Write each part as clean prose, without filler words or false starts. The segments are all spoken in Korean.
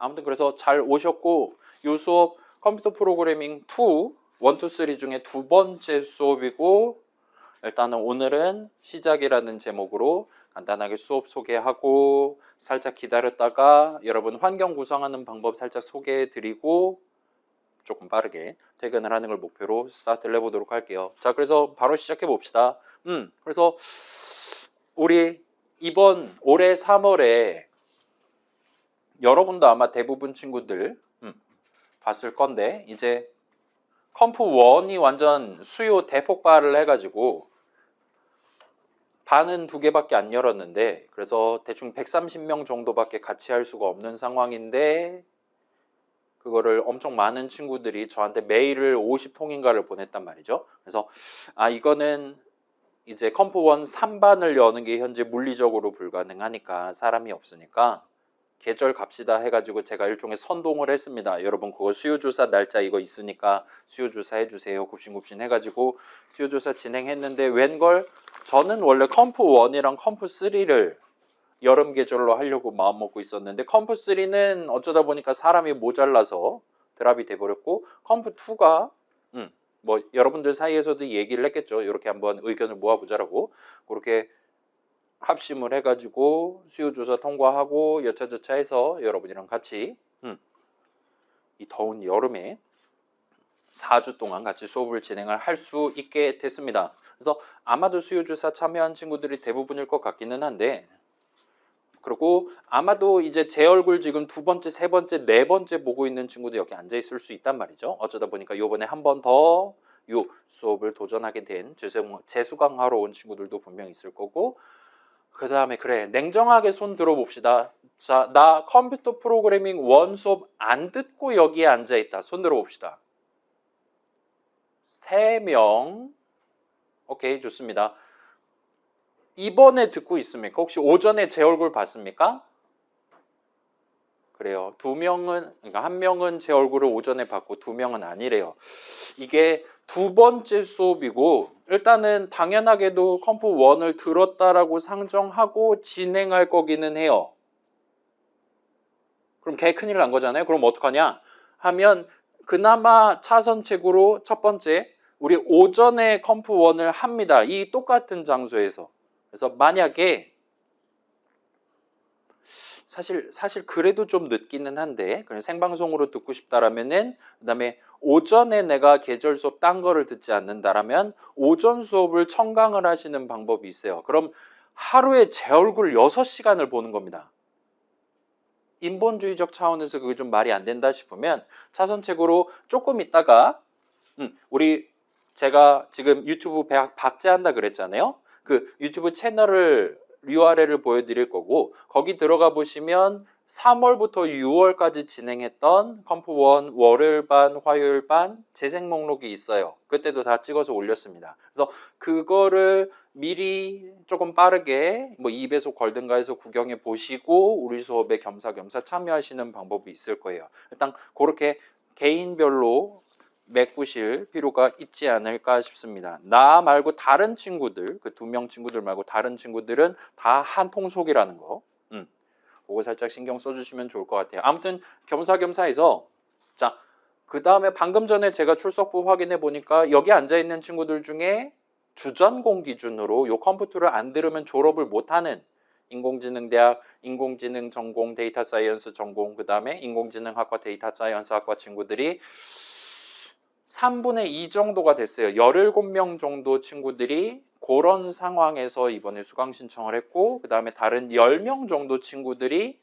아무튼 그래서 잘 오셨고 요 수업 컴퓨터 프로그래밍 2 1, 2, 3 중에 두 번째 수업이고 일단은 오늘은 시작이라는 제목으로 간단하게 수업 소개하고 살짝 기다렸다가 여러분 환경 구성하는 방법 살짝 소개해 드리고 조금 빠르게 퇴근을 하는 걸 목표로 스타트를 해보도록 할게요. 자, 그래서 바로 시작해 봅시다. 그래서 우리 이번 올해 3월에 여러분도 아마 대부분 친구들 봤을 건데 이제 컴프1이 완전 수요 대폭발을 해가지고 반은 2개밖에 안 열었는데 그래서 대충 130명 정도밖에 같이 할 수가 없는 상황인데 그거를 엄청 많은 친구들이 저한테 메일을 50통인가를 보냈단 말이죠. 그래서 이거는 이제 컴프1 3반을 여는 게 현재 물리적으로 불가능하니까 사람이 없으니까 계절 갑시다 해가지고 제가 일종의 선동을 했습니다. 여러분 그거 수요조사 날짜 이거 있으니까 수요조사 해주세요. 굽신굽신 해가지고 수요조사 진행했는데 웬걸 저는 원래 컴프1이랑 컴프3를 여름 계절로 하려고 마음먹고 있었는데 컴프3는 어쩌다 보니까 사람이 모자라서 드랍이 돼버렸고 컴프2가 뭐 여러분들 사이에서도 얘기를 했겠죠. 이렇게 한번 의견을 모아보자라고 그렇게 합심을 해가지고 수요조사 통과하고 여차저차 해서 여러분이랑 같이 이 더운 여름에 4주 동안 같이 수업을 진행을 할 수 있게 됐습니다. 그래서 아마도 수요조사 참여한 친구들이 대부분일 것 같기는 한데 그리고 아마도 이제 제 얼굴 지금 2번째, 3번째, 4번째 보고 있는 친구도 여기 앉아 있을 수 있단 말이죠. 어쩌다 보니까 요번에 한 번 더 요 수업을 도전하게 된 재수강하러 온 친구들도 분명 있을 거고 그 다음에 그래 냉정하게 손 들어봅시다. 자, 나 컴퓨터 프로그래밍 1 수업 안 듣고 여기에 앉아있다. 손 들어봅시다. 3명. 오케이, 좋습니다. 이번에 듣고 있습니까? 혹시 오전에 제 얼굴 봤습니까? 그래요. 2명은, 그러니까 1명은 제 얼굴을 오전에 봤고 2명은 아니래요. 이게 2번째 수업이고 일단은 당연하게도 컴프1을 들었다라고 상정하고 진행할 거기는 해요. 그럼 개 큰일 난 거잖아요. 그럼 어떡하냐 하면 그나마 차선책으로 첫 번째 우리 오전에 컴프1을 합니다. 이 똑같은 장소에서. 그래서 만약에 사실 그래도 좀 늦기는 한데 그냥 생방송으로 듣고 싶다라면은 그다음에 오전에 내가 계절 수업 딴 거를 듣지 않는다라면 오전 수업을 청강을 하시는 방법이 있어요. 그럼 하루에 제 얼굴 6시간을 보는 겁니다. 인본주의적 차원에서 그게 좀 말이 안 된다 싶으면 차선책으로 조금 있다가 우리 제가 지금 유튜브 박제한다 그랬잖아요. 그 유튜브 채널을 URL을 보여드릴 거고 거기 들어가 보시면 3월부터 6월까지 진행했던 컴프1 월요일 반, 화요일 반 재생 목록이 있어요. 그때도 다 찍어서 올렸습니다. 그래서 그거를 미리 조금 빠르게 뭐 2배속 걸든가 해서 구경해 보시고 우리 수업에 겸사겸사 참여하시는 방법이 있을 거예요. 일단 그렇게 개인별로 메꾸실 필요가 있지 않을까 싶습니다. 나 말고 다른 친구들, 그 2명 친구들 말고 다른 친구들은 다 한 통속이라는 거. 그거 살짝 신경 써주시면 좋을 것 같아요. 아무튼 겸사겸사해서 자, 그 다음에 방금 전에 제가 출석부 확인해 보니까 여기 앉아있는 친구들 중에 주전공 기준으로 요 컴퓨터를 안 들으면 졸업을 못하는 인공지능대학 인공지능 전공 데이터 사이언스 전공 그 다음에 인공지능학과 데이터 사이언스 학과 친구들이 3분의 2 정도가 됐어요. 17명 정도 친구들이 그런 상황에서 이번에 수강 신청을 했고 그 다음에 다른 10명 정도 친구들이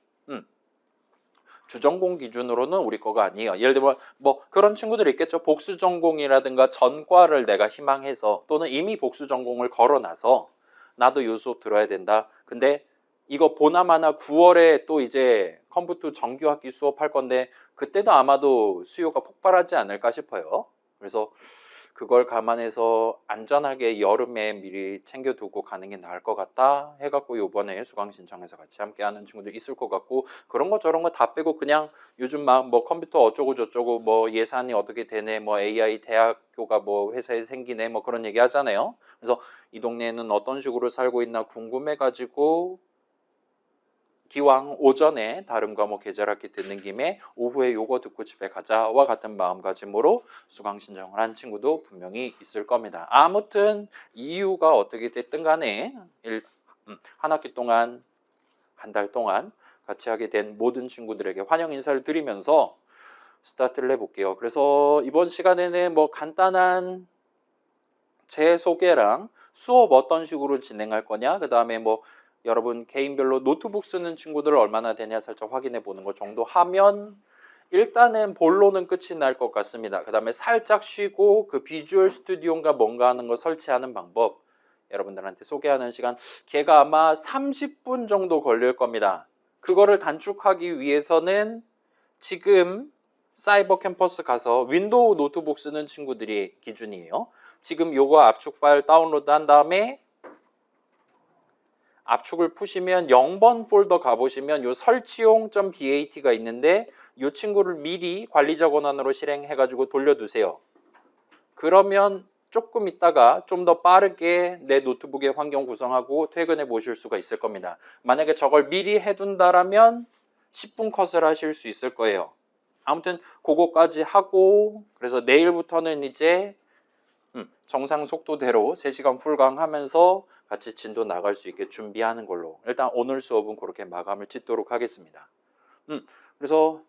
주전공 기준으로는 우리 거가 아니에요. 예를 들면 뭐 그런 친구들이 있겠죠. 복수 전공이라든가 전과를 내가 희망해서 또는 이미 복수 전공을 걸어놔서 나도 요 수업 들어야 된다. 근데 이거 보나마나 9월에 또 이제 컴퓨터 정규 학기 수업할 건데 그때도 아마도 수요가 폭발하지 않을까 싶어요. 그래서 그걸 감안해서 안전하게 여름에 미리 챙겨두고 가는 게 나을 것 같다 해갖고 요번에 수강 신청해서 같이 함께 하는 친구들 있을 것 같고 그런 거 저런 거 다 빼고 그냥 요즘 막 뭐 컴퓨터 어쩌고 저쩌고 뭐 예산이 어떻게 되네 뭐 AI 대학교가 뭐 회사에 생기네 뭐 그런 얘기 하잖아요. 그래서 이 동네에는 어떤 식으로 살고 있나 궁금해 가지고 기왕 오전에 다른 과목 계절학기 듣는 김에 오후에 요거 듣고 집에 가자와 같은 마음가짐으로 수강 신청을 한 친구도 분명히 있을 겁니다. 아무튼 이유가 어떻게 됐든 간에 한 학기 동안, 한 달 동안 같이 하게 된 모든 친구들에게 환영 인사를 드리면서 스타트를 해볼게요. 그래서 이번 시간에는 뭐 간단한 제 소개랑 수업 어떤 식으로 진행할 거냐, 그 다음에 뭐 여러분 개인별로 노트북 쓰는 친구들 얼마나 되냐 살짝 확인해 보는 것 정도 하면 일단은 본론은 끝이 날 것 같습니다. 그 다음에 살짝 쉬고 그 비주얼 스튜디오인가 뭔가 하는 거 설치하는 방법 여러분들한테 소개하는 시간, 걔가 아마 30분 정도 걸릴 겁니다. 그거를 단축하기 위해서는 지금 사이버 캠퍼스 가서 윈도우 노트북 쓰는 친구들이 기준이에요. 지금 요거 압축 파일 다운로드 한 다음에 압축을 푸시면 0번 폴더 가보시면 요 설치용.bat가 있는데 요 친구를 미리 관리자 권한으로 실행해가지고 돌려두세요. 그러면 조금 있다가 좀 더 빠르게 내 노트북의 환경 구성하고 퇴근해 보실 수가 있을 겁니다. 만약에 저걸 미리 해둔다라면 10분 컷을 하실 수 있을 거예요. 아무튼 그거까지 하고 그래서 내일부터는 이제 정상 속도대로 3시간 풀강 하면서 같이 진도 나갈 수 있게 준비하는 걸로 일단 오늘 수업은 그렇게 마감을 짓도록 하겠습니다. 그래서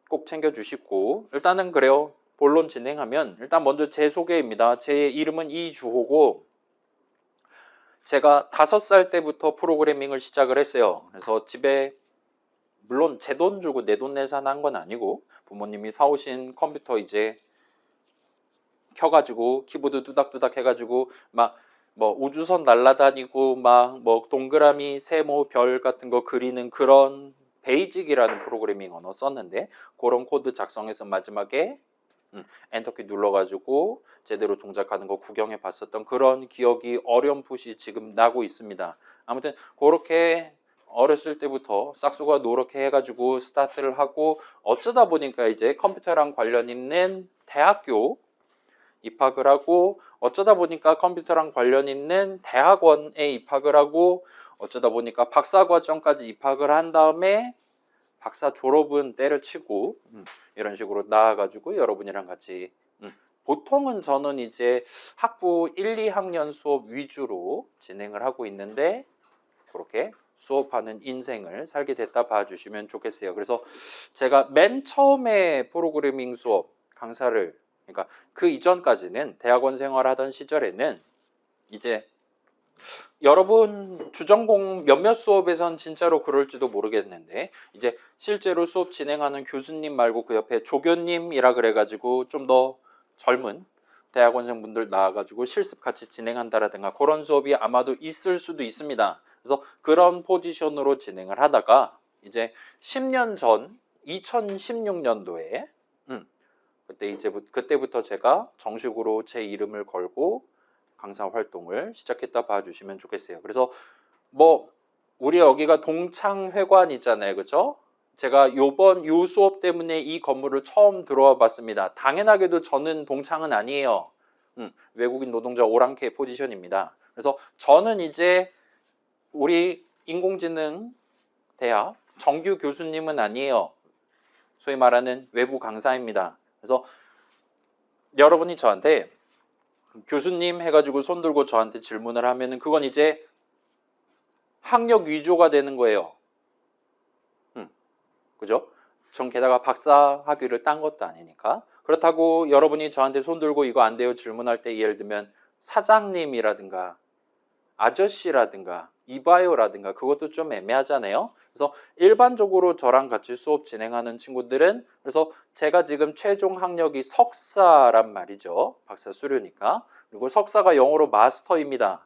꼭 챙겨주시고 일단은 그래요. 본론 진행하면 일단 먼저 제 소개입니다. 제 이름은 이주호고 제가 5살 때부터 프로그래밍을 시작을 했어요. 그래서 집에 물론 제 돈 주고 내 돈 내산 한 건 아니고 부모님이 사오신 컴퓨터 이제 켜가지고 키보드 뚜닥뚜닥 해가지고 막 뭐 우주선 날아다니고 막 뭐 동그라미 세모 별 같은 거 그리는 그런 베이직이라는 프로그래밍 언어 썼는데 그런 코드 작성해서 마지막에 엔터키 눌러가지고 제대로 동작하는 거 구경해 봤었던 그런 기억이 어렴풋이 지금 나고 있습니다. 아무튼 그렇게 어렸을 때부터 싹수가 노랗게 해가지고 스타트를 하고 어쩌다 보니까 이제 컴퓨터랑 관련 있는 대학교 입학을 하고 어쩌다 보니까 컴퓨터랑 관련 있는 대학원에 입학을 하고 어쩌다 보니까 박사과정까지 입학을 한 다음에 박사 졸업은 때려치고 이런 식으로 나와가지고 여러분이랑 같이 보통은 저는 이제 학부 1, 2학년 수업 위주로 진행을 하고 있는데 그렇게 수업하는 인생을 살게 됐다 봐주시면 좋겠어요. 그래서 제가 맨 처음에 프로그래밍 수업 강사를 그러니까 그 이전까지는 대학원 생활하던 시절에는 이제 여러분 주전공 몇몇 수업에선 진짜로 그럴지도 모르겠는데 이제 실제로 수업 진행하는 교수님 말고 그 옆에 조교님이라 그래가지고 좀 더 젊은 대학원생분들 나와가지고 실습 같이 진행한다라든가 그런 수업이 아마도 있을 수도 있습니다. 그래서 그런 포지션으로 진행을 하다가 이제 10년 전 2016년도에 그때부터 제가 정식으로 제 이름을 걸고 강사 활동을 시작했다 봐주시면 좋겠어요. 그래서 뭐 우리 여기가 동창회관이잖아요, 그렇죠? 제가 요번 요 수업 때문에 이 건물을 처음 들어와 봤습니다. 당연하게도 저는 동창은 아니에요. 외국인 노동자 오랑캐 포지션입니다. 그래서 저는 이제 우리 인공지능 대학 정규 교수님은 아니에요. 소위 말하는 외부 강사입니다. 그래서 여러분이 저한테 교수님 해가지고 손 들고 저한테 질문을 하면은 그건 이제 학력 위조가 되는 거예요. 그죠? 전 게다가 박사 학위를 딴 것도 아니니까. 그렇다고 여러분이 저한테 손 들고 이거 안 돼요 질문할 때 예를 들면 사장님이라든가 아저씨라든가 이봐요라든가 그것도 좀 애매하잖아요. 그래서 일반적으로 저랑 같이 수업 진행하는 친구들은 그래서 제가 지금 최종 학력이 석사란 말이죠. 박사 수료니까. 그리고 석사가 영어로 마스터입니다.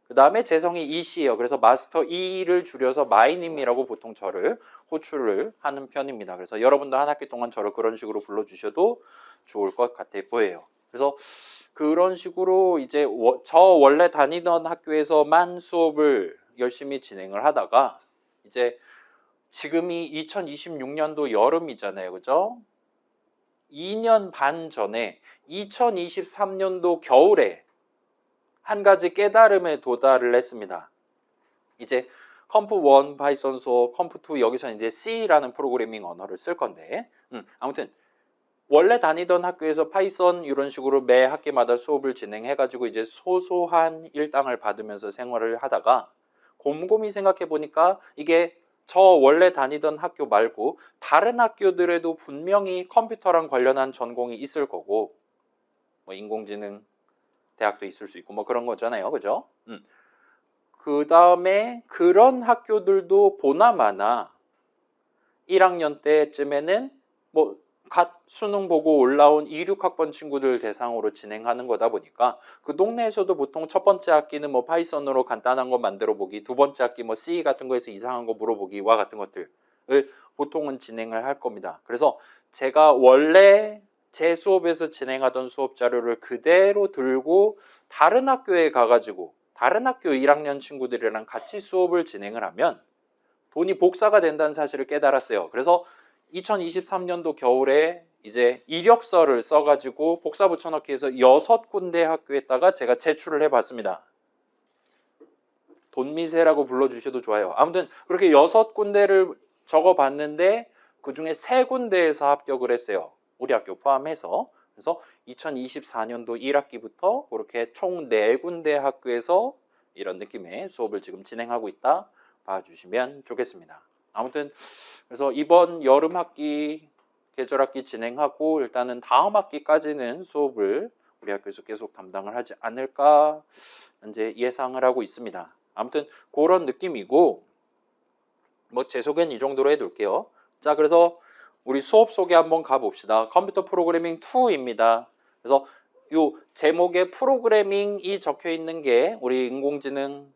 그 다음에 재성이 이씨예요. 그래서 마스터 2를 줄여서 마이님이라고 보통 저를 호출을 하는 편입니다. 그래서 여러분도 한 학기 동안 저를 그런 식으로 불러주셔도 좋을 것 같아 보여요. 그래서 그런 식으로 이제 저 원래 다니던 학교에서만 수업을 열심히 진행을 하다가 이제 지금이 2026년도 여름이잖아요. 그죠? 2년 반 전에 2023년도 겨울에 한 가지 깨달음에 도달을 했습니다. 이제 컴프1 파이썬 수업, 컴프2 여기서는 이제 C라는 프로그래밍 언어를 쓸 건데 아무튼 원래 다니던 학교에서 파이썬 이런 식으로 매 학기마다 수업을 진행해가지고 이제 소소한 일당을 받으면서 생활을 하다가 곰곰이 생각해 보니까 이게 저 원래 다니던 학교 말고 다른 학교들에도 분명히 컴퓨터랑 관련한 전공이 있을 거고 뭐 인공지능 대학도 있을 수 있고 뭐 그런 거잖아요, 그죠? 그 다음에 그런 학교들도 보나마나 1학년 때쯤에는 뭐 갓 수능 보고 올라온 2, 6학번 친구들 대상으로 진행하는 거다 보니까 그 동네에서도 보통 첫 번째 학기는 뭐 파이썬으로 간단한 거 만들어 보기, 두 번째 학기 뭐 C 같은 거에서 이상한 거 물어보기와 같은 것들을 보통은 진행을 할 겁니다. 그래서 제가 원래 제 수업에서 진행하던 수업 자료를 그대로 들고 다른 학교에 가가지고 다른 학교 1학년 친구들이랑 같이 수업을 진행을 하면 돈이 복사가 된다는 사실을 깨달았어요. 그래서 2023년도 겨울에 이제 이력서를 써가지고 복사 붙여넣기 해서 6군데 학교에다가 제가 제출을 해봤습니다. 돈미세라고 불러주셔도 좋아요. 아무튼 그렇게 6군데를 적어봤는데 그 중에 3군데에서 합격을 했어요. 우리 학교 포함해서. 그래서 2024년도 1학기부터 그렇게 총 4군데 학교에서 이런 느낌의 수업을 지금 진행하고 있다 봐주시면 좋겠습니다. 아무튼 그래서 이번 여름 학기, 계절 학기 진행하고 일단은 다음 학기까지는 수업을 우리 학교에서 계속 담당을 하지 않을까 현재 예상을 하고 있습니다. 아무튼 그런 느낌이고 뭐 제 소개는 이 정도로 해둘게요. 자, 그래서 우리 수업 소개 한번 가봅시다. 컴퓨터 프로그래밍 2입니다. 그래서 요 제목에 프로그래밍이 적혀 있는 게 우리 인공지능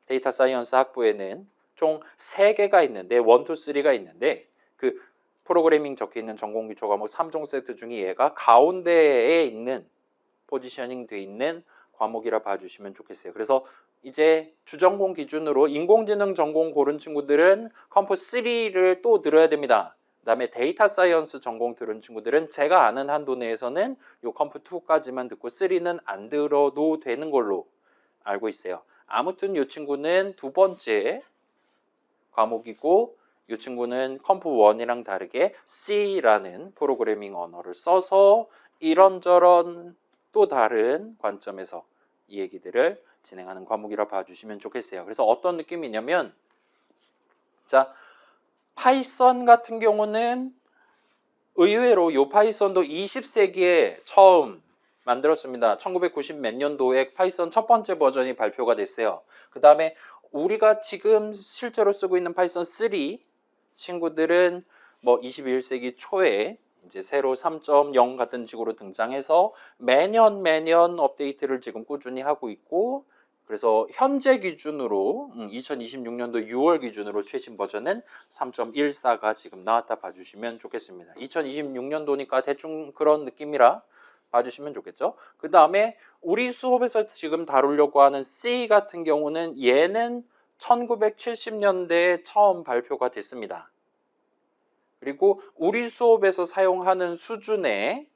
데이터 사이언스 학부에는 총 3개가 있는데 1, 2, 3가 있는데 그 프로그래밍 적혀 있는 전공 기초 과목 3종 세트 중에 얘가 가운데에 있는 포지셔닝 돼 있는 과목이라 봐주시면 좋겠어요. 그래서 이제 주전공 기준으로 인공지능 전공 고른 친구들은 컴프 3를 또 들어야 됩니다. 그 다음에 데이터 사이언스 전공 들은 친구들은 제가 아는 한도 내에서는 요 컴프 2까지만 듣고 3는 안 들어도 되는 걸로 알고 있어요. 아무튼 이 친구는 두 번째 과목이고 이 친구는 컴프 1이랑 다르게 C라는 프로그래밍 언어를 써서 이런저런 또 다른 관점에서 이 얘기들을 진행하는 과목이라 봐주시면 좋겠어요. 그래서 어떤 느낌이냐면 자, 파이썬 같은 경우는 의외로 요 파이썬도 20세기에 처음 만들었습니다. 1990 몇 년도에 파이썬 첫 번째 버전이 발표가 됐어요. 그 다음에 우리가 지금 실제로 쓰고 있는 파이썬 3 친구들은 뭐 21세기 초에 이제 새로 3.0 같은 식으로 등장해서 매년 업데이트를 지금 꾸준히 하고 있고 그래서 현재 기준으로 2026년도 6월 기준으로 최신 버전은 3.14가 지금 나왔다 봐주시면 좋겠습니다. 2026년도니까 대충 그런 느낌이라 봐주시면 좋겠죠. 그 다음에 우리 수업에서 지금 다루려고 하는 C 같은 경우는 얘는 1970년대에 처음 발표가 됐습니다. 그리고 우리 수업에서 사용하는 수준의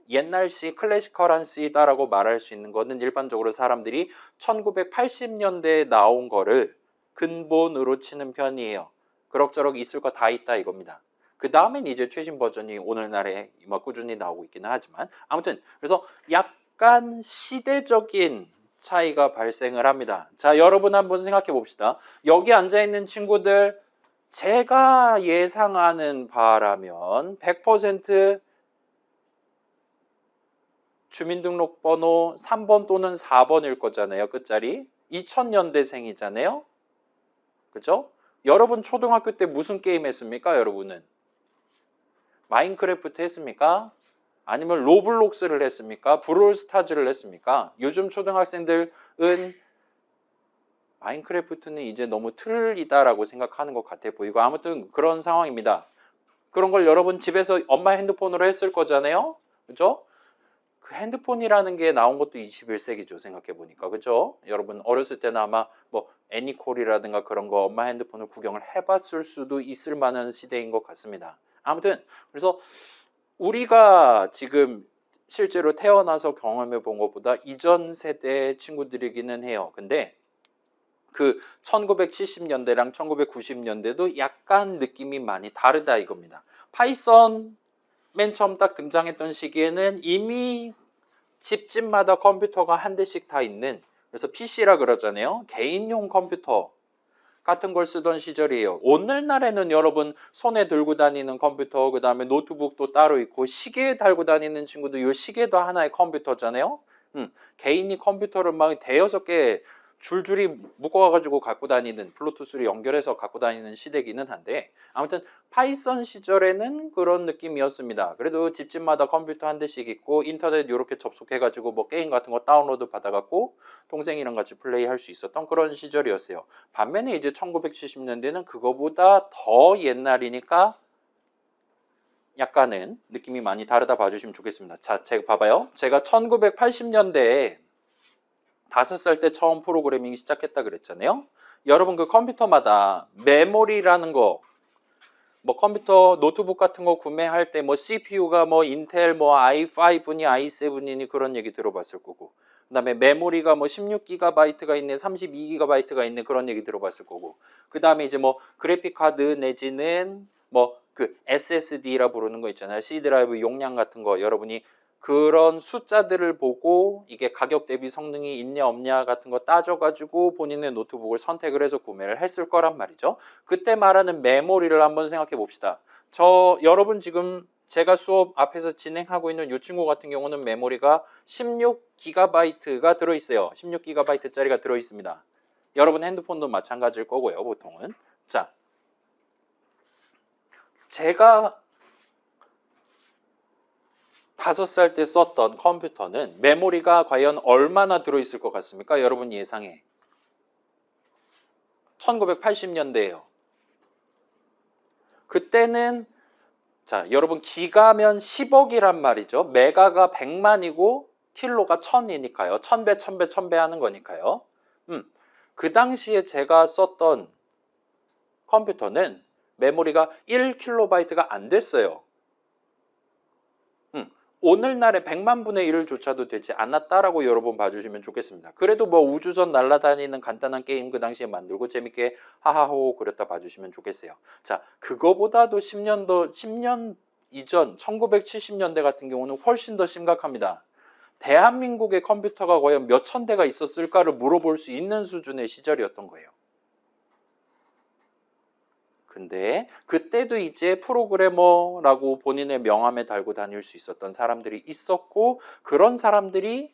옛날 C, 클래시컬한 C다라고 말할 수 있는 거는 일반적으로 사람들이 1980년대에 나온 거를 근본으로 치는 편이에요. 그럭저럭 있을 거 다 있다 이겁니다. 그 다음엔 이제 최신 버전이 오늘날에 꾸준히 나오고 있기는 하지만 아무튼 그래서 약간 시대적인 차이가 발생을 합니다. 자, 여러분 한번 생각해 봅시다. 여기 앉아있는 친구들 제가 예상하는 바라면 100% 주민등록번호 3번 또는 4번일 거잖아요. 끝자리. 2000년대생이잖아요. 그죠? 여러분 초등학교 때 무슨 게임 했습니까? 여러분은 마인크래프트 했습니까? 아니면 로블록스를 했습니까? 브롤스타즈를 했습니까? 요즘 초등학생들은 마인크래프트는 이제 너무 틀리다라고 생각하는 것 같아 보이고 아무튼 그런 상황입니다. 그런 걸 여러분 집에서 엄마 핸드폰으로 했을 거잖아요. 그죠? 그 핸드폰이라는 게 나온 것도 21세기죠. 생각해 보니까. 그죠? 여러분 어렸을 때는 아마 뭐 애니콜이라든가 그런 거 엄마 핸드폰을 구경을 해봤을 수도 있을 만한 시대인 것 같습니다. 아무튼 그래서 우리가 지금 실제로 태어나서 경험해 본 것보다 이전 세대 친구들이기는 해요. 근데 그 1970년대랑 1990년대도 약간 느낌이 많이 다르다 이겁니다. 파이썬 맨 처음 딱 등장했던 시기에는 이미 집집마다 컴퓨터가 한 대씩 다 있는, 그래서 PC라 그러잖아요. 개인용 컴퓨터 같은 걸 쓰던 시절이에요. 오늘날에는 여러분 손에 들고 다니는 컴퓨터, 그 다음에 노트북도 따로 있고 시계에 달고 다니는 친구도 이 시계도 하나의 컴퓨터잖아요. 개인이 컴퓨터를 막 대여섯 개 줄줄이 묶어가지고 갖고 다니는, 블루투스로 연결해서 갖고 다니는 시대기는 한데, 아무튼 파이썬 시절에는 그런 느낌이었습니다. 그래도 집집마다 컴퓨터 한 대씩 있고 인터넷 이렇게 접속해가지고 뭐 게임 같은 거 다운로드 받아갖고 동생이랑 같이 플레이할 수 있었던 그런 시절이었어요. 반면에 이제 1970년대는 그거보다 더 옛날이니까 약간은 느낌이 많이 다르다 봐주시면 좋겠습니다. 자, 제가 봐봐요. 제가 1980년대에 5살 때 처음 프로그래밍 시작했다 그랬잖아요. 여러분 그 컴퓨터마다 메모리라는 거, 뭐 컴퓨터 노트북 같은 거 구매할 때 뭐 CPU가 뭐 인텔 뭐 i5니 i7이니 그런 얘기 들어봤을 거고, 그 다음에 메모리가 뭐 16GB가 있네, 32GB가 있네, 그런 얘기 들어봤을 거고, 그 다음에 이제 뭐 그래픽 카드 내지는 뭐 그 SSD라 부르는 거 있잖아요. C 드라이브 용량 같은 거, 여러분이 그런 숫자들을 보고 이게 가격 대비 성능이 있냐 없냐 같은 거 따져가지고 본인의 노트북을 선택을 해서 구매를 했을 거란 말이죠. 그때 말하는 메모리를 한번 생각해 봅시다. 여러분 지금 제가 수업 앞에서 진행하고 있는 이 친구 같은 경우는 메모리가 16GB가 들어있어요. 16GB짜리가 들어있습니다. 여러분 핸드폰도 마찬가지일 거고요, 보통은. 자, 제가 5살 때 썼던 컴퓨터는 메모리가 과연 얼마나 들어있을 것 같습니까? 여러분 예상해. 1980년대예요. 그때는 자, 여러분 기가면 10억이란 말이죠. 메가가 100만이고 킬로가 1000이니까요. 1000배, 1000배, 1000배 하는 거니까요. 그 당시에 제가 썼던 컴퓨터는 메모리가 1kB가 안 됐어요. 오늘날의 100만 분의 1조차도 되지 않았다라고 여러분 봐주시면 좋겠습니다. 그래도 뭐 우주선 날아다니는 간단한 게임 그 당시에 만들고 재밌게 하하호 그렸다 봐주시면 좋겠어요. 자, 그거보다도 10년 이전 1970년대 같은 경우는 훨씬 더 심각합니다. 대한민국의 컴퓨터가 과연 몇 천 대가 있었을까를 물어볼 수 있는 수준의 시절이었던 거예요. 근데 그때도 이제 프로그래머라고 본인의 명함에 달고 다닐 수 있었던 사람들이 있었고, 그런 사람들이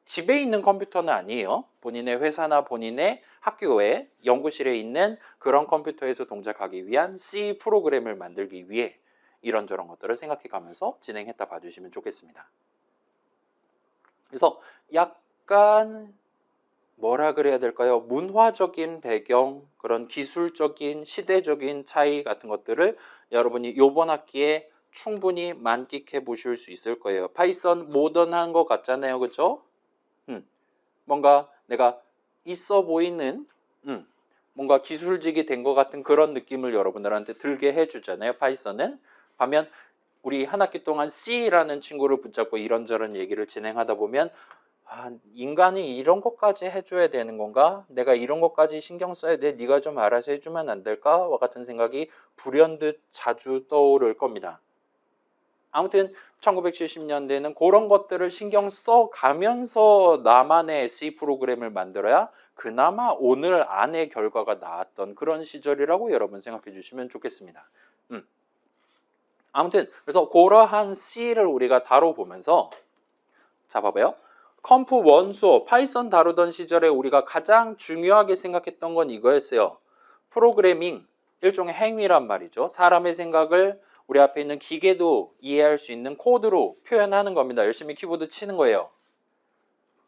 집에 있는 컴퓨터는 아니에요. 본인의 회사나 본인의 학교에 연구실에 있는 그런 컴퓨터에서 동작하기 위한 C 프로그램을 만들기 위해 이런저런 것들을 생각해 가면서 진행했다 봐주시면 좋겠습니다. 그래서 약간 뭐라 그래야 될까요? 문화적인 배경, 그런 기술적인 시대적인 차이 같은 것들을 여러분이 이번 학기에 충분히 만끽해 보실 수 있을 거예요. 파이썬 모던한 것 같잖아요, 그죠? 뭔가 내가 있어 보이는 뭔가 기술직이 된 것 같은 그런 느낌을 여러분들한테 들게 해주잖아요, 파이썬은. 반면 우리 한 학기 동안 C라는 친구를 붙잡고 이런저런 얘기를 진행하다 보면 인간이 이런 것까지 해줘야 되는 건가? 내가 이런 것까지 신경 써야 돼? 네가 좀 알아서 해주면 안 될까? 와 같은 생각이 불현듯 자주 떠오를 겁니다. 아무튼 1970년대는 그런 것들을 신경 써가면서 나만의 C 프로그램을 만들어야 그나마 오늘 안의 결과가 나왔던 그런 시절이라고 여러분 생각해 주시면 좋겠습니다. 아무튼 그래서 그러한 C를 우리가 다뤄보면서, 자 봐봐요. 컴프 원소 파이썬 다루던 시절에 우리가 가장 중요하게 생각했던 건 이거였어요. 프로그래밍, 일종의 행위란 말이죠. 사람의 생각을 우리 앞에 있는 기계도 이해할 수 있는 코드로 표현하는 겁니다. 열심히 키보드 치는 거예요.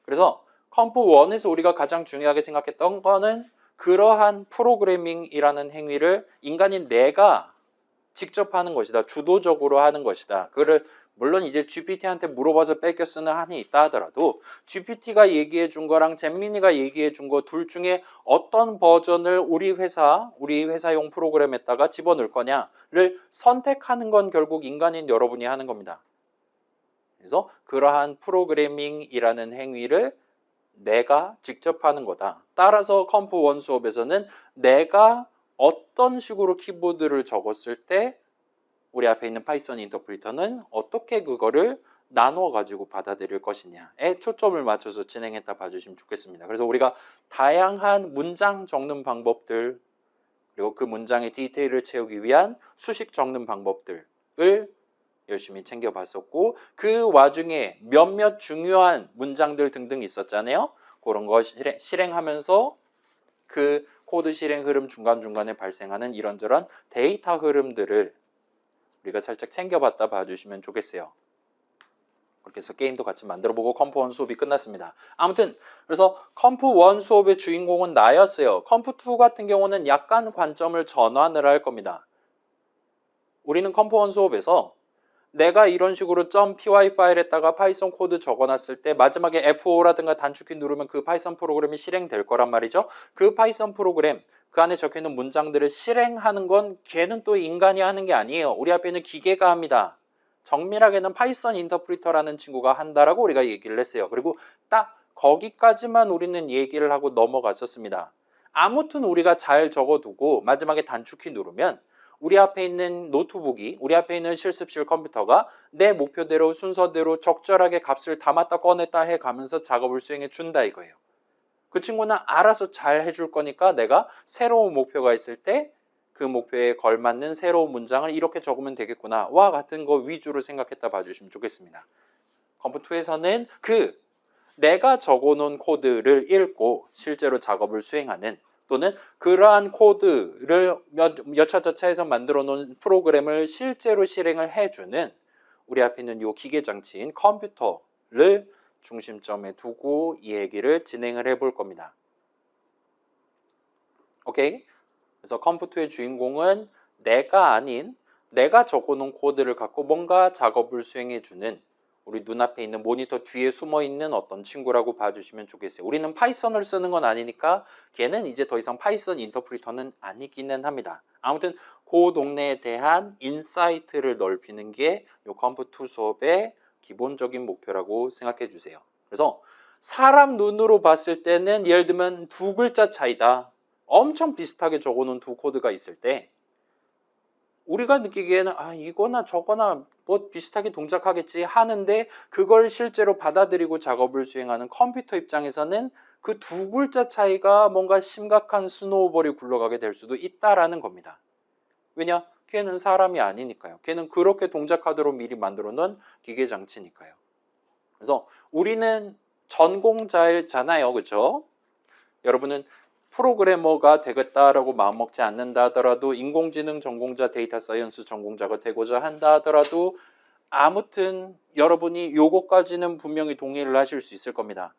그래서 컴프 1에서 우리가 가장 중요하게 생각했던 거는 그러한 프로그래밍이라는 행위를 인간인 내가 직접 하는 것이다. 주도적으로 하는 것이다. 그거를 물론 이제 GPT한테 물어봐서 뺏겨 쓰는 한이 있다 하더라도 GPT가 얘기해 준 거랑 잼민이가 얘기해 준 거 둘 중에 어떤 버전을 우리 회사용 프로그램에다가 집어넣을 거냐를 선택하는 건 결국 인간인 여러분이 하는 겁니다. 그래서 그러한 프로그래밍이라는 행위를 내가 직접 하는 거다. 따라서 컴프1 수업에서는 내가 어떤 식으로 키보드를 적었을 때 우리 앞에 있는 파이썬 인터프리터는 어떻게 그거를 나눠 가지고 받아들일 것이냐에 초점을 맞춰서 진행했다 봐주시면 좋겠습니다. 그래서 우리가 다양한 문장 적는 방법들 그리고 그 문장의 디테일을 채우기 위한 수식 적는 방법들을 열심히 챙겨봤었고 그 와중에 몇몇 중요한 문장들 등등 있었잖아요. 그런 거 실행하면서 그 코드 실행 흐름 중간중간에 발생하는 이런저런 데이터 흐름들을 우리가 살짝 챙겨봤다 봐주시면 좋겠어요. 그렇게 해서 게임도 같이 만들어보고 컴프1 수업이 끝났습니다. 아무튼 그래서 컴프1 수업의 주인공은 나였어요. 컴프2 같은 경우는 약간 관점을 전환을 할 겁니다. 우리는 컴프1 수업에서 내가 이런 식으로 .py 파일에다가 파이썬 코드 적어놨을 때 마지막에 F5라든가 단축키 누르면 그 파이썬 프로그램이 실행될 거란 말이죠. 그 파이썬 프로그램 그 안에 적혀있는 문장들을 실행하는 건 걔는 또 인간이 하는 게 아니에요. 우리 앞에 있는 기계가 합니다. 정밀하게는 파이썬 인터프리터라는 친구가 한다라고 우리가 얘기를 했어요. 그리고 딱 거기까지만 우리는 얘기를 하고 넘어갔었습니다. 아무튼 우리가 잘 적어두고 마지막에 단축키 누르면 우리 앞에 있는 노트북이 우리 앞에 있는 실습실 컴퓨터가 내 목표대로 순서대로 적절하게 값을 담았다 꺼냈다 해가면서 작업을 수행해 준다 이거예요. 그 친구는 알아서 잘 해줄 거니까 내가 새로운 목표가 있을 때 그 목표에 걸맞는 새로운 문장을 이렇게 적으면 되겠구나 와 같은 거 위주로 생각했다 봐주시면 좋겠습니다. 컴프2에서는 내가 적어놓은 코드를 읽고 실제로 작업을 수행하는 또는 그러한 코드를 여차저차해서 만들어 놓은 프로그램을 실제로 실행을 해주는 우리 앞에 있는 이 기계장치인 컴퓨터를 중심점에 두고 이 얘기를 진행을 해볼 겁니다. 오케이? 그래서 컴프2의 주인공은 내가 아닌 내가 적어놓은 코드를 갖고 뭔가 작업을 수행해주는 우리 눈앞에 있는 모니터 뒤에 숨어있는 어떤 친구라고 봐주시면 좋겠어요. 우리는 파이썬을 쓰는 건 아니니까 걔는 이제 더 이상 파이썬 인터프리터는 아니기는 합니다. 아무튼 그 동네에 대한 인사이트를 넓히는 게 이 컴프2 수업의 기본적인 목표라고 생각해 주세요. 그래서 사람 눈으로 봤을 때는 예를 들면 두 글자 차이다. 엄청 비슷하게 적어놓은 두 코드가 있을 때 우리가 느끼기에는 이거나 저거나 뭐 비슷하게 동작하겠지 하는데 그걸 실제로 받아들이고 작업을 수행하는 컴퓨터 입장에서는 그 두 글자 차이가 뭔가 심각한 스노우볼이 굴러가게 될 수도 있다라는 겁니다. 왜냐? 걔는 사람이 아니니까요. 걔는 그렇게 동작하도록 미리 만들어 놓은 기계 장치니까요. 그래서 우리는 전공자잖아요. 그렇죠? 여러분은 프로그래머가 되겠다라고 마음먹지 않는다 하더라도 인공지능 전공자, 데이터 사이언스 전공자가 되고자 한다 하더라도 아무튼 여러분이 요거까지는 분명히 동의를 하실 수 있을 겁니다.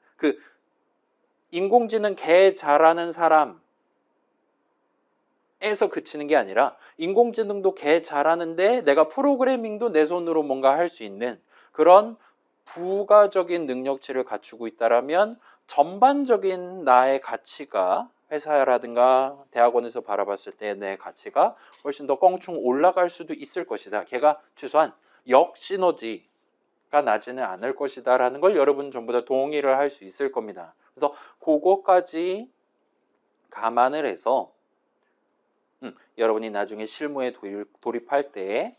인공지능 개 잘하는 사람에서 그치는 게 아니라 인공지능도 개 잘하는데 내가 프로그래밍도 내 손으로 뭔가 할 수 있는 그런 부가적인 능력치를 갖추고 있다라면 전반적인 나의 가치가 회사라든가 대학원에서 바라봤을 때 내 가치가 훨씬 더 껑충 올라갈 수도 있을 것이다. 걔가 최소한 역시너지가 나지는 않을 것이다 라는 걸 여러분 전부 다 동의를 할 수 있을 겁니다. 그래서 그거까지 감안을 해서 여러분이 나중에 실무에 돌입할 때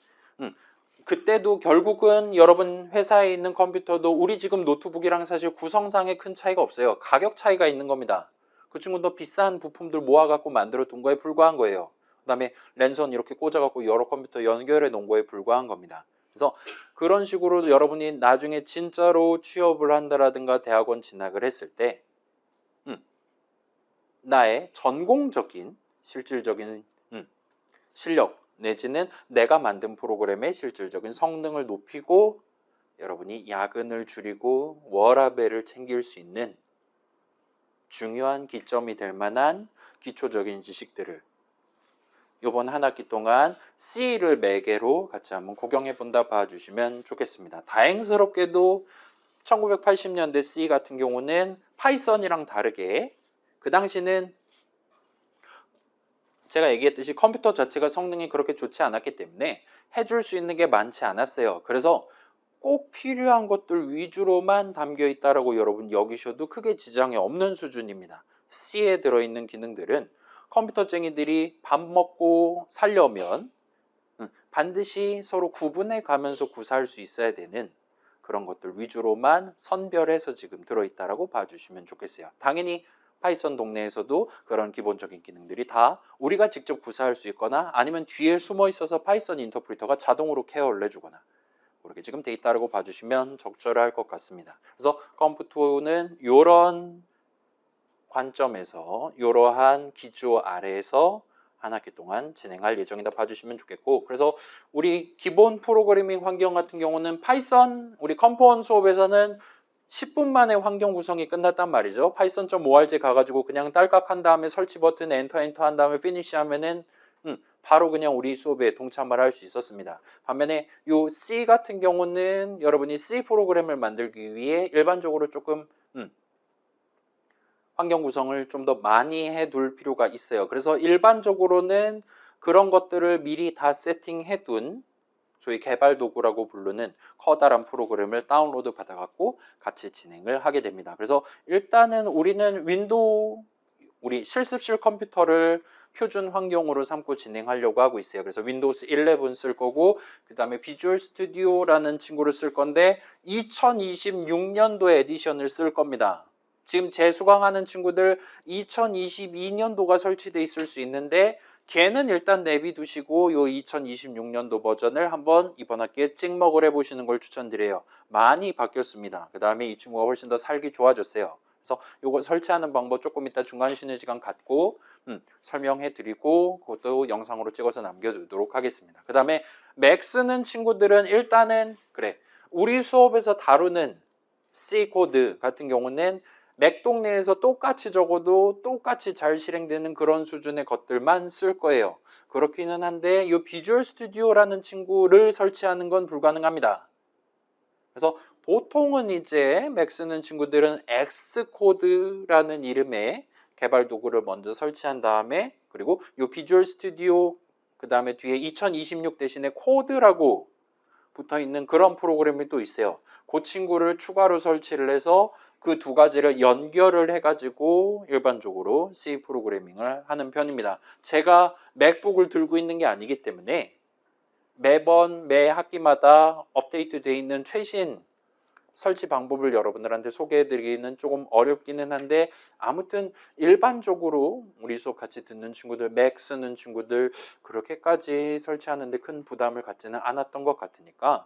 그때도 결국은 여러분 회사에 있는 컴퓨터도 우리 지금 노트북이랑 사실 구성상에 큰 차이가 없어요. 가격 차이가 있는 겁니다. 그 친구는 더 비싼 부품들 모아갖고 만들어 둔 거에 불과한 거예요. 그 다음에 랜선 이렇게 꽂아갖고 여러 컴퓨터 연결해 놓은 거에 불과한 겁니다. 그래서 그런 식으로 여러분이 나중에 진짜로 취업을 한다라든가 대학원 진학을 했을 때 나의 전공적인 실질적인 실력 내지는 내가 만든 프로그램의 실질적인 성능을 높이고 여러분이 야근을 줄이고 워라밸을 챙길 수 있는 중요한 기점이 될 만한 기초적인 지식들을 이번 한 학기 동안 C를 매개로 같이 한번 구경해 본다 봐주시면 좋겠습니다. 다행스럽게도 1980년대 C 같은 경우는 파이썬이랑 다르게 그 당시는 제가 얘기했듯이 컴퓨터 자체가 성능이 그렇게 좋지 않았기 때문에 해줄 수 있는 게 많지 않았어요. 그래서 꼭 필요한 것들 위주로만 담겨 있다라고 여러분 여기셔도 크게 지장이 없는 수준입니다. C에 들어있는 기능들은 컴퓨터쟁이들이 밥 먹고 살려면 반드시 서로 구분해 가면서 구사할 수 있어야 되는 그런 것들 위주로만 선별해서 지금 들어있다라고 봐주시면 좋겠어요. 당연히 파이썬 동네에서도 그런 기본적인 기능들이 다 우리가 직접 구사할 수 있거나 아니면 뒤에 숨어 있어서 파이썬 인터프리터가 자동으로 케어를 해주거나 그렇게 지금 돼 있다라고 봐주시면 적절할 것 같습니다. 그래서 컴퓨터는 이런 관점에서 이러한 기조 아래에서 한 학기 동안 진행할 예정이다 봐주시면 좋겠고, 그래서 우리 기본 프로그래밍 환경 같은 경우는 파이썬 우리 컴포넌트 수업에서는 10분 만에 환경 구성이 끝났단 말이죠. python.org 가가지고 그냥 딸깍한 다음에 설치 버튼 엔터 한 다음에 피니시 하면은 바로 그냥 우리 수업에 동참을 할 수 있었습니다. 반면에 요 C 같은 경우는 여러분이 C 프로그램을 만들기 위해 일반적으로 조금 환경 구성을 좀 더 많이 해둘 필요가 있어요. 그래서 일반적으로는 그런 것들을 미리 다 세팅해 둔 소위 개발 도구라고 부르는 커다란 프로그램을 다운로드 받아갖고 같이 진행을 하게 됩니다. 그래서 일단은 우리는 윈도우 우리 실습실 컴퓨터를 표준 환경으로 삼고 진행하려고 하고 있어요. 그래서 윈도우스 11 쓸 거고 그 다음에 비주얼 스튜디오라는 친구를 쓸 건데 2026년도 에디션을 쓸 겁니다. 지금 재수강하는 친구들 2022년도가 설치돼 있을 수 있는데 걔는 일단 내비두시고 요 2026년도 버전을 한번 이번 학기에 찍먹을 해보시는 걸 추천드려요. 많이 바뀌었습니다. 그 다음에 이 친구가 훨씬 더 살기 좋아졌어요. 그래서 요거 설치하는 방법 조금 이따 중간 쉬는 시간 갖고 설명해 드리고 그것도 영상으로 찍어서 남겨두도록 하겠습니다. 그 다음에 맥 쓰는 친구들은 일단은 그래 우리 수업에서 다루는 C 코드 같은 경우는 맥 동네에서 똑같이 적어도 똑같이 잘 실행되는 그런 수준의 것들만 쓸 거예요. 그렇기는 한데 이 비주얼 스튜디오라는 친구를 설치하는 건 불가능합니다. 그래서 보통은 이제 맥 쓰는 친구들은 엑스코드라는 이름의 개발 도구를 먼저 설치한 다음에 그리고 이 비주얼 스튜디오 그 다음에 뒤에 2026 대신에 코드라고 붙어 있는 그런 프로그램이 또 있어요. 그 친구를 추가로 설치를 해서 그 두 가지를 연결을 해가지고 일반적으로 C 프로그래밍을 하는 편입니다. 제가 맥북을 들고 있는 게 아니기 때문에 매번 매 학기마다 업데이트 되어 있는 최신 설치 방법을 여러분들한테 소개해드리기는 조금 어렵기는 한데 아무튼 일반적으로 우리 수업 같이 듣는 친구들, 맥 쓰는 친구들 그렇게까지 설치하는데 큰 부담을 갖지는 않았던 것 같으니까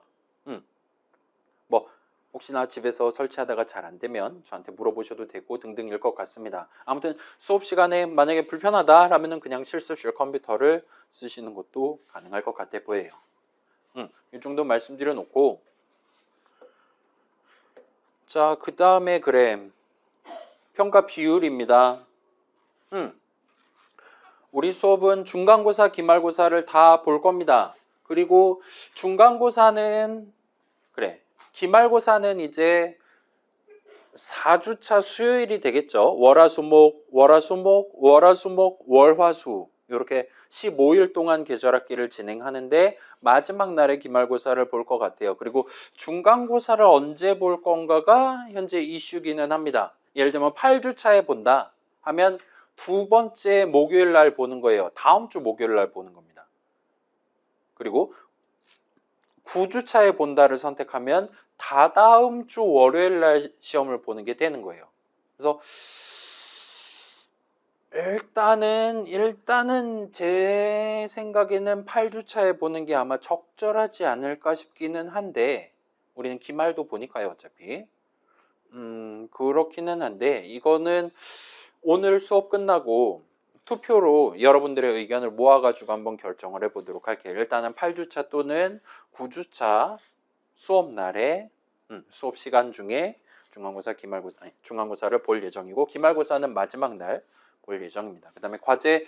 뭐 혹시나 집에서 설치하다가 잘 안 되면 저한테 물어보셔도 되고 등등일 것 같습니다. 아무튼 수업 시간에 만약에 불편하다라면 그냥 실습실 컴퓨터를 쓰시는 것도 가능할 것 같아 보여요. 이 정도 말씀드려 놓고 자, 그 다음에 그래 평가 비율입니다. 우리 수업은 중간고사, 기말고사를 다 볼 겁니다. 그리고 중간고사는 그래 기말고사는 이제 4주차 수요일이 되겠죠. 월화수목, 월화수목, 월화수목, 월화수 이렇게 15일 동안 계절학기를 진행하는데 마지막 날에 기말고사를 볼 것 같아요. 그리고 중간고사를 언제 볼 건가가 현재 이슈기는 합니다. 예를 들면 8주차에 본다 하면 두 번째 목요일 날 보는 거예요. 다음 주 목요일 날 보는 겁니다. 그리고 9주차에 본다를 선택하면 다다음 주 월요일 날 시험을 보는 게 되는 거예요. 그래서 일단은 제 생각에는 8주차에 보는 게 아마 적절하지 않을까 싶기는 한데 우리는 기말도 보니까요 어차피 그렇기는 한데 이거는 오늘 수업 끝나고 투표로 여러분들의 의견을 모아가지고 한번 결정을 해보도록 할게요. 일단은 8주차 또는 9주차 수업 날에 수업 시간 중에 중간고사, 기말고사, 아니, 중간고사를 볼 예정이고 기말고사는 마지막 날 볼 예정입니다. 그 다음에 과제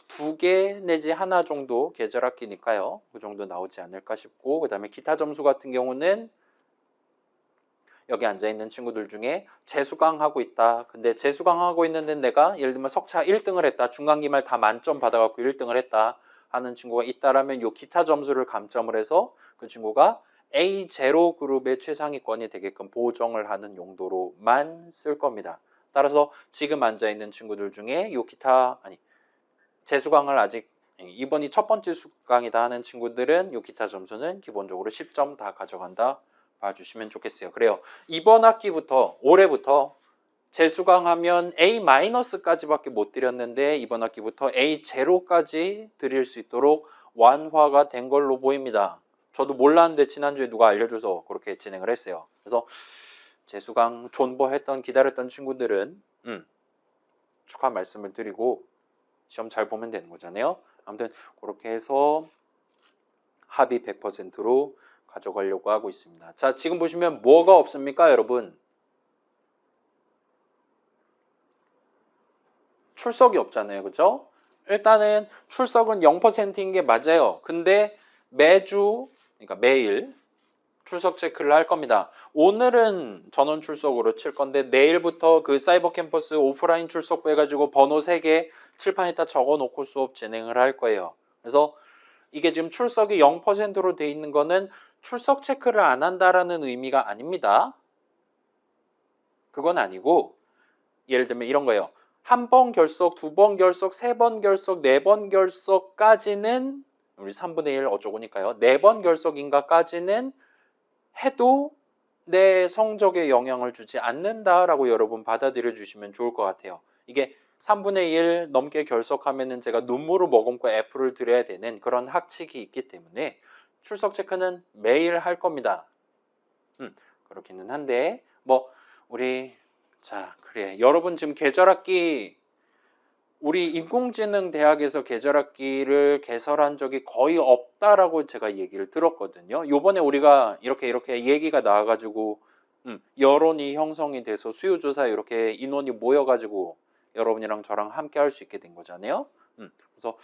2개 내지 하나 정도 계절학기니까요. 그 정도 나오지 않을까 싶고 그 다음에 기타 점수 같은 경우는 여기 앉아있는 친구들 중에 재수강하고 있다. 근데 재수강하고 있는데 내가 예를 들면 석차 1등을 했다. 중간기말 다 만점 받아갖고 1등을 했다 하는 친구가 있다라면 요 기타 점수를 감점을 해서 그 친구가 A0 그룹의 최상위권이 되게끔 보정을 하는 용도로만 쓸 겁니다. 따라서 지금 앉아있는 친구들 중에 요 기타 재수강을 아직 이번이 첫 번째 수강이다 하는 친구들은 요 기타 점수는 기본적으로 10점 다 가져간다 봐주시면 좋겠어요. 그래요. 이번 학기부터 올해부터 재수강하면 A-까지밖에 못 드렸는데 이번 학기부터 A0까지 드릴 수 있도록 완화가 된 걸로 보입니다. 저도 몰랐는데 지난주에 누가 알려줘서 그렇게 진행을 했어요. 그래서 재수강 존버했던 기다렸던 친구들은 축하 말씀을 드리고 시험 잘 보면 되는 거잖아요. 아무튼 그렇게 해서 합의 100%로 가져가려고 하고 있습니다. 자, 지금 보시면 뭐가 없습니까, 여러분? 출석이 없잖아요. 그죠? 일단은 출석은 0%인 게 맞아요. 근데 매주, 그러니까 매일 출석 체크를 할 겁니다. 오늘은 전원 출석으로 칠 건데 내일부터 그 사이버 캠퍼스 오프라인 출석부 해가지고 번호 3개 칠판에다 적어 놓고 수업 진행을 할 거예요. 그래서 이게 지금 출석이 0%로 돼 있는 거는 출석 체크를 안 한다라는 의미가 아닙니다. 그건 아니고 예를 들면 이런 거예요. 한 번 결석, 두 번 결석, 세 번 결석, 네 번 결석까지는 우리 3분의 1 어쩌고니까요. 4번 결석인가까지는 해도 내 성적에 영향을 주지 않는다라고 여러분 받아들여 주시면 좋을 것 같아요. 이게 3분의 1 넘게 결석하면은 제가 눈물을 머금고 F를 드려야 되는 그런 학칙이 있기 때문에 출석 체크는 매일 할 겁니다. 그렇기는 한데 뭐 우리 자 그래 여러분 지금 계절학기 우리 인공지능 대학에서 계절학기를 개설한 적이 거의 없다라고 제가 얘기를 들었거든요. 요번에 우리가 이렇게 얘기가 나와가지고 여론이 형성이 돼서 수요조사 이렇게 인원이 모여가지고 여러분이랑 저랑 함께 할 수 있게 된 거잖아요. 그래서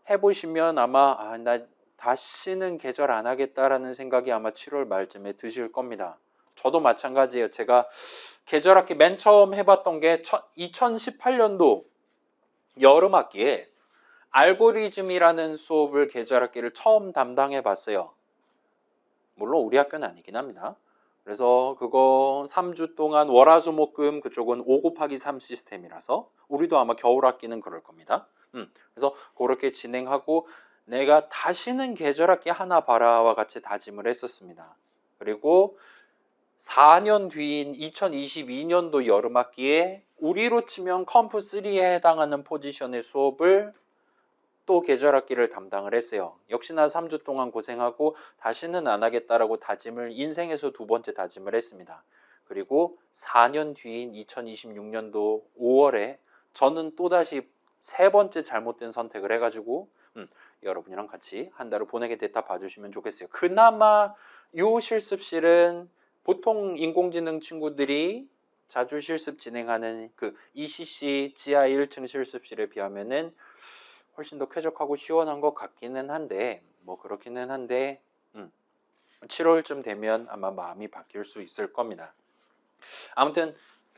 해보시면 아마 나 다시는 계절 안 하겠다라는 생각이 아마 7월 말쯤에 드실 겁니다. 저도 마찬가지예요. 제가 계절학기 맨 처음 해봤던 게 2018년도 여름학기에 알고리즘이라는 수업을 계절학기를 처음 담당해 봤어요. 물론 우리 학교는 아니긴 합니다. 그래서 그거 3주 동안 월화수목금 그쪽은 5 곱하기 3 시스템이라서 우리도 아마 겨울학기는 그럴 겁니다. 그래서 그렇게 진행하고 내가 다시는 계절학기 하나 봐라와 같이 다짐을 했었습니다. 그리고 4년 뒤인 2022년도 여름학기에 우리로 치면 컴프3에 해당하는 포지션의 수업을 또 계절학기를 담당을 했어요. 역시나 3주 동안 고생하고 다시는 안 하겠다라고 다짐을 인생에서 2번째 다짐을 했습니다. 그리고 4년 뒤인 2026년도 5월에 저는 또다시 3번째 잘못된 선택을 해가지고 여러분이랑 같이 한 달을 보내게 됐다 봐주시면 좋겠어요. 그나마 요 실습실은 보통 인공지능 친구들이 자주 실습 진행하는 그 ECC 지하 1층 실습실에 비하면은 훨씬 더 쾌적하고 시원한 것 같기는 한데 뭐 그렇기는 한데 7월쯤 되면 아마 마음이 바뀔 수 있을 겁니다. 아무튼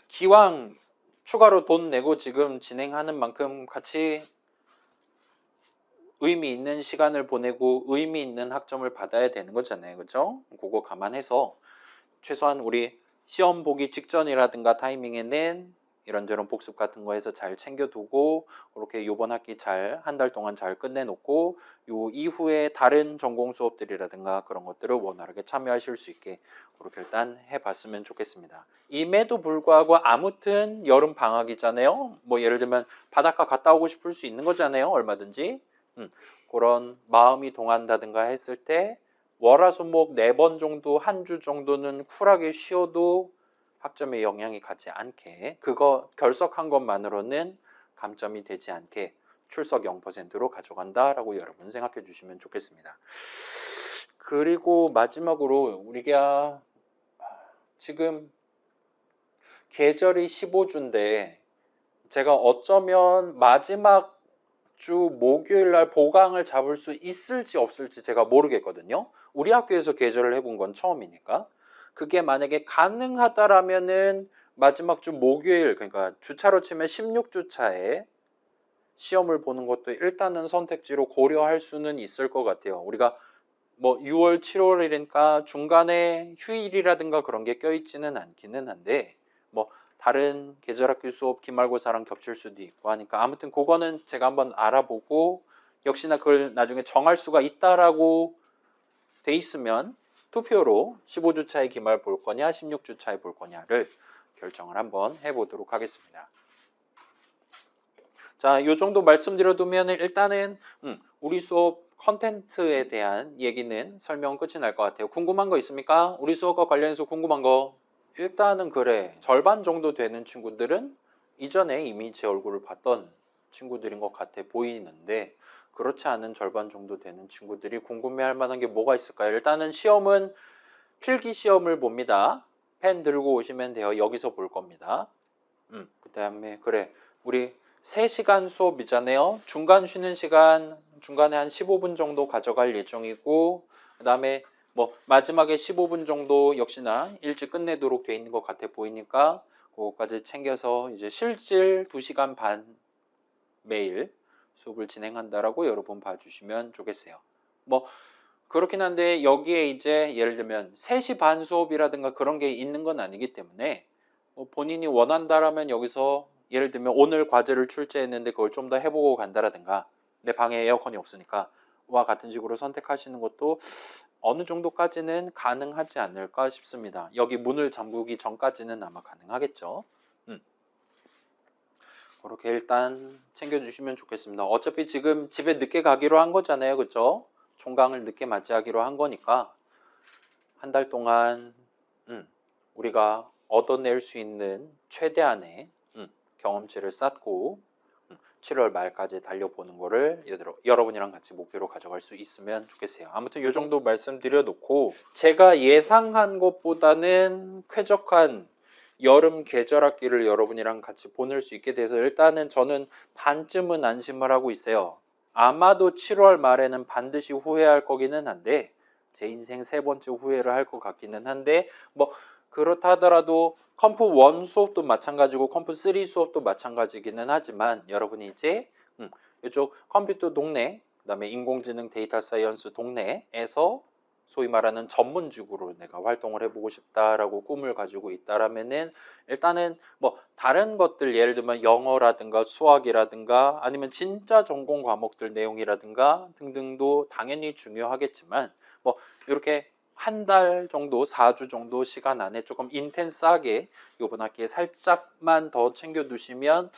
기왕 추가로 돈 내고 지금 진행하는 만큼 같이 의미 있는 시간을 보내고 의미 있는 학점을 받아야 되는 거잖아요. 그죠? 그거 감안해서 최소한 우리 시험 보기 직전이라든가 타이밍에는 이런저런 복습 같은 거 해서 잘 챙겨두고 그렇게 요번 학기 잘 한 달 동안 잘 끝내놓고 요 이후에 다른 전공 수업들이라든가 그런 것들을 원활하게 참여하실 수 있게 그렇게 일단 해봤으면 좋겠습니다. 임에도 불구하고 아무튼 여름 방학이잖아요. 뭐 예를 들면 바닷가 갔다 오고 싶을 수 있는 거잖아요. 얼마든지 그런 마음이 동한다든가 했을 때 월화수목 4번 정도 한 주 정도는 쿨하게 쉬어도 학점에 영향이 가지 않게 그거 결석한 것만으로는 감점이 되지 않게 출석 0%로 가져간다라고 여러분 생각해 주시면 좋겠습니다. 그리고 마지막으로 우리가 지금 계절이 15주인데 제가 어쩌면 마지막 주 목요일 날 보강을 잡을 수 있을지 없을지 제가 모르겠거든요. 우리 학교에서 계절을 해본 건 처음이니까. 그게 만약에 가능하다라면은 마지막 주 목요일, 그러니까 주차로 치면 16주차에 시험을 보는 것도 일단은 선택지로 고려할 수는 있을 것 같아요. 우리가 뭐 6월, 7월이니까 중간에 휴일이라든가 그런 게 껴있지는 않기는 한데 뭐 다른 계절학교 수업 기말고사랑 겹칠 수도 있고 하니까 아무튼 그거는 제가 한번 알아보고 역시나 그걸 나중에 정할 수가 있다라고 돼 있으면 투표로 15주차에 기말 볼 거냐 16주차에 볼 거냐를 결정을 한번 해보도록 하겠습니다. 자, 요 정도 말씀드려두면 일단은 우리 수업 컨텐츠에 대한 얘기는 설명 끝이 날 것 같아요. 궁금한 거 있습니까? 우리 수업과 관련해서 궁금한 거. 일단은 그래, 절반 정도 되는 친구들은 이전에 이미 제 얼굴을 봤던 친구들인 것 같아 보이는데 그렇지 않은 절반 정도 되는 친구들이 궁금해할 만한 게 뭐가 있을까요? 일단은 시험은 필기 시험을 봅니다. 펜 들고 오시면 돼요. 여기서 볼 겁니다. 그 다음에 그래, 우리 3시간 수업이잖아요. 중간 쉬는 시간 중간에 한 15분 정도 가져갈 예정이고 그 다음에 뭐 마지막에 15분 정도 역시나 일찍 끝내도록 돼 있는 것 같아 보이니까 그거까지 챙겨서 이제 실질 2시간 반 매일 수업을 진행한다라고 여러분 봐주시면 좋겠어요. 뭐 그렇긴 한데 여기에 이제 예를 들면 3시 반 수업이라든가 그런 게 있는 건 아니기 때문에 뭐 본인이 원한다라면 여기서 예를 들면 오늘 과제를 출제했는데 그걸 좀 더 해보고 간다라든가 내 방에 에어컨이 없으니까 와 같은 식으로 선택하시는 것도 어느 정도까지는 가능하지 않을까 싶습니다. 여기 문을 잠그기 전까지는 아마 가능하겠죠. 그렇게 일단 챙겨주시면 좋겠습니다. 어차피 지금 집에 늦게 가기로 한 거잖아요. 그쵸? 총강을 늦게 맞이하기로 한 거니까 한 달 동안 우리가 얻어낼 수 있는 최대한의 경험치를 쌓고 7월 말까지 달려보는 거를 여러분이랑 같이 목표로 가져갈 수 있으면 좋겠어요. 아무튼 이 정도 말씀드려 놓고 제가 예상한 것보다는 쾌적한 여름 계절 학기를 여러분이랑 같이 보낼 수 있게 돼서 일단은 저는 반쯤은 안심을 하고 있어요. 아마도 7월 말에는 반드시 후회할 거기는 한데 제 인생 3번째 후회를 할 것 같기는 한데 뭐 그렇다 하더라도 컴프 1 수업도 마찬가지고 컴프 3 수업도 마찬가지기는 하지만 여러분이 이제 이쪽 컴퓨터 동네 그다음에 인공지능 데이터 사이언스 동네에서 소위 말하는 전문직으로 내가 활동을 해보고 싶다라고 꿈을 가지고 있다라면은 일단은 뭐 다른 것들 예를 들면 영어라든가 수학이라든가 아니면 진짜 전공 과목들 내용이라든가 등등도 당연히 중요하겠지만 뭐 이렇게 한 달 정도 4주 정도 시간 안에 조금 인텐스하게 이번 학기에 살짝만 더 챙겨두시면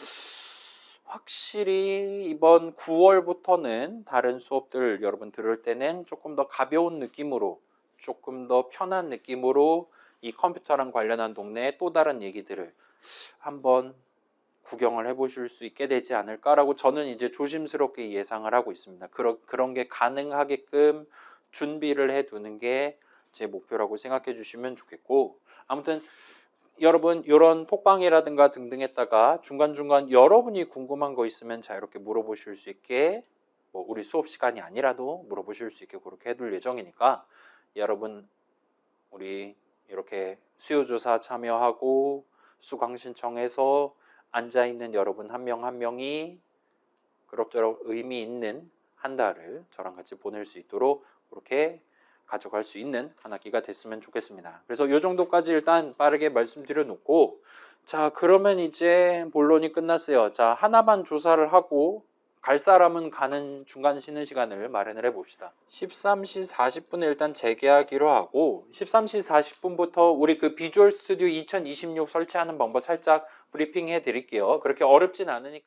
확실히 이번 9월부터는 다른 수업들 여러분 들을 때는 조금 더 가벼운 느낌으로 조금 더 편한 느낌으로 이 컴퓨터랑 관련한 동네의 또 다른 얘기들을 한번 구경을 해보실 수 있게 되지 않을까라고 저는 이제 조심스럽게 예상을 하고 있습니다. 그런 게 가능하게끔 준비를 해두는 게 제 목표라고 생각해 주시면 좋겠고 아무튼 여러분 이런 톡방이라든가 등등에다가 중간중간 여러분이 궁금한 거 있으면 자유롭게 물어보실 수 있게 뭐 우리 수업 시간이 아니라도 물어보실 수 있게 그렇게 해둘 예정이니까 여러분 우리 이렇게 수요조사 참여하고 수강 신청해서 앉아있는 여러분 한 명 한 명이 그럭저럭 의미 있는 한 달을 저랑 같이 보낼 수 있도록 그렇게 가져갈 수 있는 한 학기가 됐으면 좋겠습니다. 그래서 이 정도까지 일단 빠르게 말씀드려 놓고 자 그러면 이제 본론이 끝났어요. 자 하나만 조사를 하고 갈 사람은 가는 중간 쉬는 시간을 마련을 해 봅시다. 13시 40분에 일단 재개하기로 하고 13시 40분부터 우리 그 비주얼 스튜디오 2026 설치하는 방법 살짝 브리핑 해 드릴게요. 그렇게 어렵진 않으니까